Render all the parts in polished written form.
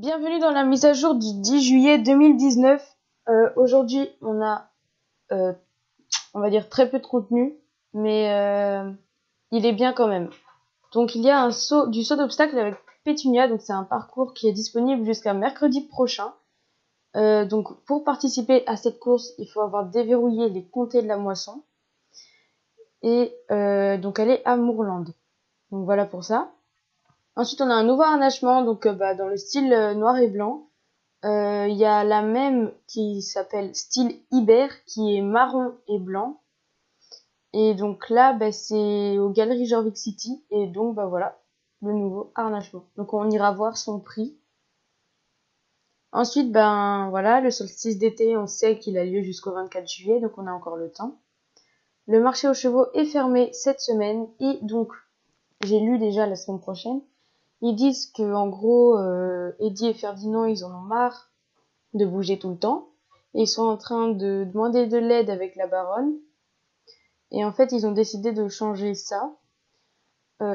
Bienvenue dans la mise à jour du 10 juillet 2019. Aujourd'hui, on a, on va dire, très peu de contenu, mais il est bien quand même. Donc, il y a du saut d'obstacle avec Pétunia. Donc, c'est un parcours qui est disponible jusqu'à mercredi prochain. Donc, pour participer à cette course, il faut avoir déverrouillé les comtés de la moisson. Et donc, elle est à Moorland. Donc, voilà pour ça. Ensuite, on a un nouveau harnachement, donc dans le style noir et blanc. Il y a la même qui s'appelle style Iber, qui est marron et blanc. Et donc là, c'est aux Galeries Jorvik City. Et donc, voilà, le nouveau harnachement. Donc, on ira voir son prix. Ensuite, voilà, le solstice d'été, on sait qu'il a lieu jusqu'au 24 juillet, donc on a encore le temps. Le marché aux chevaux est fermé cette semaine. Et donc, j'ai lu déjà la semaine prochaine. Ils disent que en gros, Eddie et Ferdinand, ils en ont marre de bouger tout le temps. Et ils sont en train de demander de l'aide avec la baronne. Et en fait, ils ont décidé de changer ça.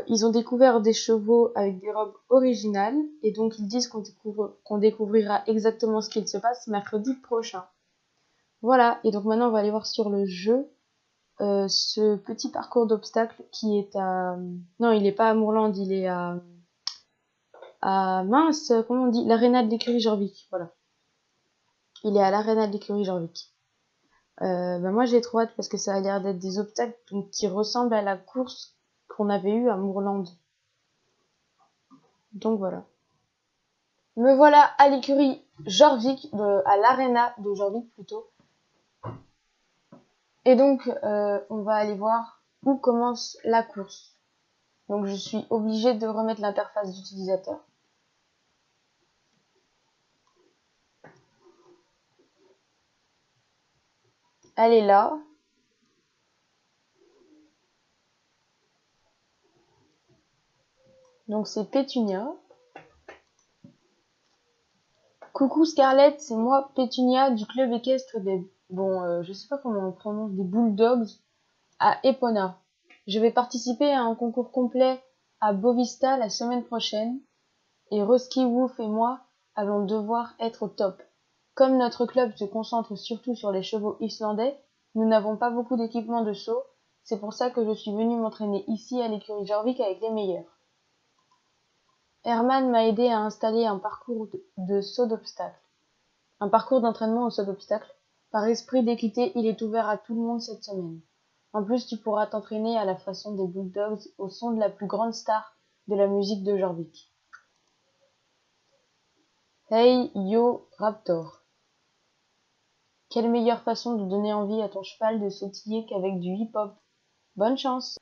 Ils ont découvert des chevaux avec des robes originales. Et donc, ils disent qu'on découvrira exactement ce qu'il se passe mercredi prochain. Voilà. Et donc, maintenant, on va aller voir sur le jeu ce petit parcours d'obstacles qui est à... Non, il n'est pas à Moorland, il est à mince, comment on dit, l'aréna de l'écurie Jorvik, voilà. Il est à l'aréna de l'écurie Jorvik. Moi j'ai trop hâte parce que ça a l'air d'être des obstacles qui ressemblent à la course qu'on avait eue à Moorland. Donc voilà. Me voilà à l'écurie Jorvik, à l'aréna de Jorvik plutôt. Et donc on va aller voir où commence la course. Donc je suis obligée de remettre l'interface d'utilisateur. Elle est là. Donc c'est Pétunia. Coucou Scarlett, c'est moi Pétunia du club équestre des... je sais pas comment on prononce, des Bulldogs à Epona. Je vais participer à un concours complet à Bovista la semaine prochaine et Rusky Wolf et moi allons devoir être au top. Comme notre club se concentre surtout sur les chevaux islandais, nous n'avons pas beaucoup d'équipement de saut, c'est pour ça que je suis venue m'entraîner ici à l'écurie Jorvik avec les meilleurs. Herman m'a aidé à installer un parcours de saut d'obstacle. Un parcours d'entraînement au saut d'obstacle. Par esprit d'équité, il est ouvert à tout le monde cette semaine. En plus, tu pourras t'entraîner à la façon des Bulldogs au son de la plus grande star de la musique de Jorvik. Hey yo Raptor. Quelle meilleure façon de donner envie à ton cheval de sautiller qu'avec du hip-hop. Bonne chance!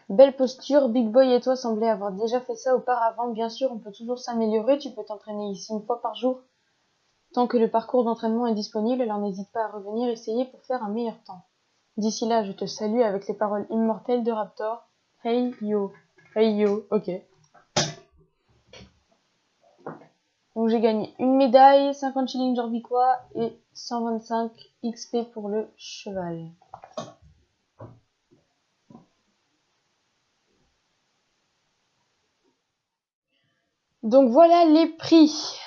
Belle posture, Big Boy et toi semblez avoir déjà fait ça auparavant. Bien sûr, on peut toujours s'améliorer, tu peux t'entraîner ici une fois par jour. Tant que le parcours d'entraînement est disponible, alors n'hésite pas à revenir essayer pour faire un meilleur temps. D'ici là, je te salue avec les paroles immortelles de Raptor. Hey yo, ok. Donc j'ai gagné une médaille, 50 shillings jorvikois et 125 XP pour le cheval. Donc voilà les prix.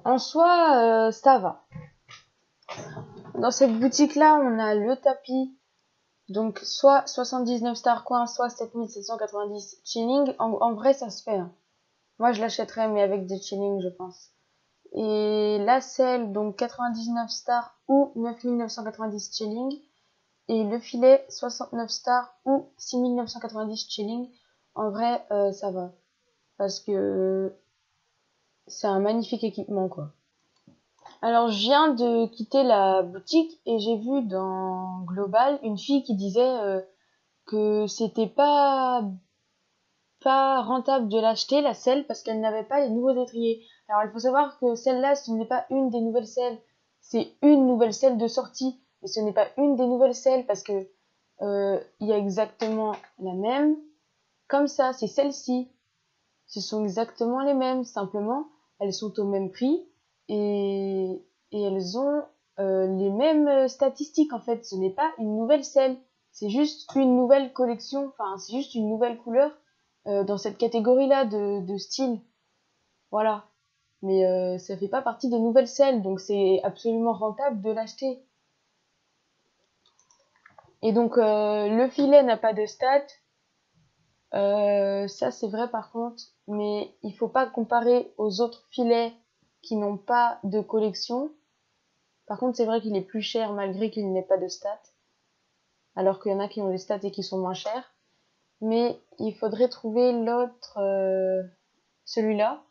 En soi, ça va. Dans cette boutique-là, on a le tapis, donc soit 79 star coins, soit 7790 shillings. En vrai, ça se fait, hein. Moi, je l'achèterais, mais avec des shillings, je pense. Et la selle, donc 99 stars ou 9990 shillings. Et le filet, 69 stars ou 6990 shillings. En vrai, ça va. Parce que c'est un magnifique équipement, quoi. Alors, je viens de quitter la boutique et j'ai vu dans Global une fille qui disait que c'était pas rentable de l'acheter, la selle, parce qu'elle n'avait pas les nouveaux étriers. Alors, il faut savoir que celle-là, ce n'est pas une des nouvelles selles, c'est une nouvelle selle de sortie, mais ce n'est pas une des nouvelles selles parce que il y a exactement la même. Comme ça, c'est celle-ci. Ce sont exactement les mêmes, simplement, elles sont au même prix et, et elles ont les mêmes statistiques en fait. Ce n'est pas une nouvelle selle, c'est juste une nouvelle collection, enfin c'est juste une nouvelle couleur dans cette catégorie-là de style. Voilà. Mais ça fait pas partie des nouvelles selles, donc c'est absolument rentable de l'acheter. Et donc le filet n'a pas de stats. Ça c'est vrai par contre, mais il faut pas comparer aux autres filets qui n'ont pas de collection. Par contre, c'est vrai qu'il est plus cher malgré qu'il n'ait pas de stats, alors qu'il y en a qui ont des stats et qui sont moins chers. Mais il faudrait trouver l'autre, celui-là.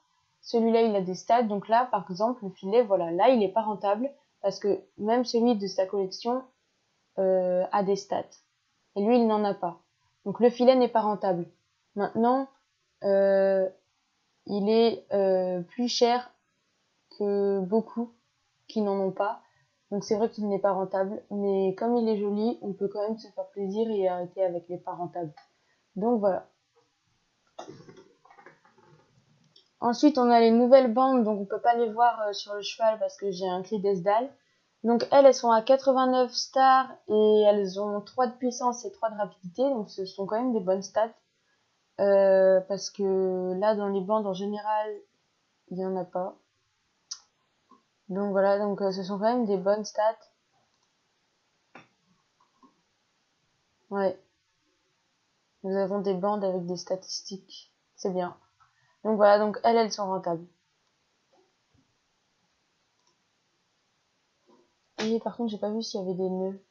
Celui-là, il a des stats, donc là, par exemple, le filet, voilà, là, il est pas rentable parce que même celui de sa collection a des stats. Et lui, il n'en a pas. Donc le filet n'est pas rentable. Maintenant, il est plus cher que beaucoup qui n'en ont pas. Donc c'est vrai qu'il n'est pas rentable, mais comme il est joli, on peut quand même se faire plaisir et arrêter avec les pas rentables. Donc voilà. Ensuite, on a les nouvelles bandes, donc on peut pas les voir sur le cheval parce que j'ai un clé d'Esdal. Donc elles sont à 89 stars et elles ont 3 de puissance et 3 de rapidité, donc ce sont quand même des bonnes stats. Parce que là, dans les bandes en général, il y en a pas. Donc voilà, donc ce sont quand même des bonnes stats. Ouais, nous avons des bandes avec des statistiques, c'est bien. Donc voilà, donc elles sont rentables. Et par contre, j'ai pas vu s'il y avait des nœuds.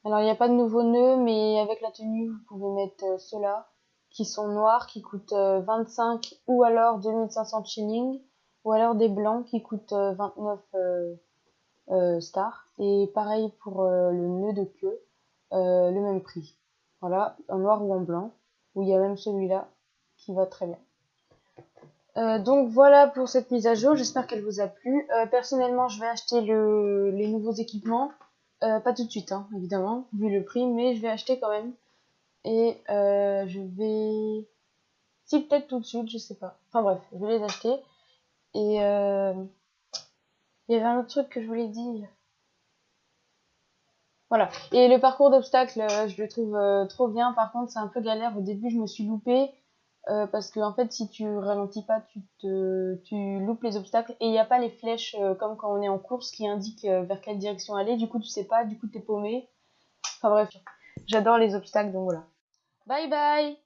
Alors il n'y a pas de nouveaux nœuds, mais avec la tenue, vous pouvez mettre ceux-là, qui sont noirs, qui coûtent 25 ou alors 2500 shillings, ou alors des blancs qui coûtent 29 stars. Et pareil pour le nœud de queue, le même prix. Voilà, en noir ou en blanc, où il y a même celui-là qui va très bien. Donc voilà pour cette mise à jour, j'espère qu'elle vous a plu. Personnellement, je vais acheter les nouveaux équipements. Pas tout de suite, hein, évidemment, vu le prix, mais je vais acheter quand même. Et je vais... Si, peut-être tout de suite, je sais pas. Enfin bref, je vais les acheter. Et il y avait un autre truc que je voulais dire. Voilà. Et le parcours d'obstacles, je le trouve trop bien. Par contre, c'est un peu galère. Au début, je me suis loupée. Parce que en fait, si tu ralentis pas, tu loupes les obstacles. Et il n'y a pas les flèches comme quand on est en course qui indiquent vers quelle direction aller. Du coup, tu sais pas. Du coup, t'es paumé. Enfin bref, j'adore les obstacles, donc voilà. Bye bye!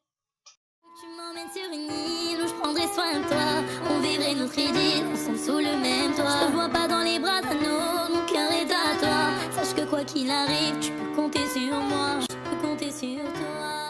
Tu m'emmènes sur une île où je prendrai soin de toi. On vivrait notre idylle, ensemble sous le même toit. Je te vois pas dans les bras d'un autre, mon cœur est à toi. Sache que quoi qu'il arrive, tu peux compter sur moi. Je peux compter sur toi.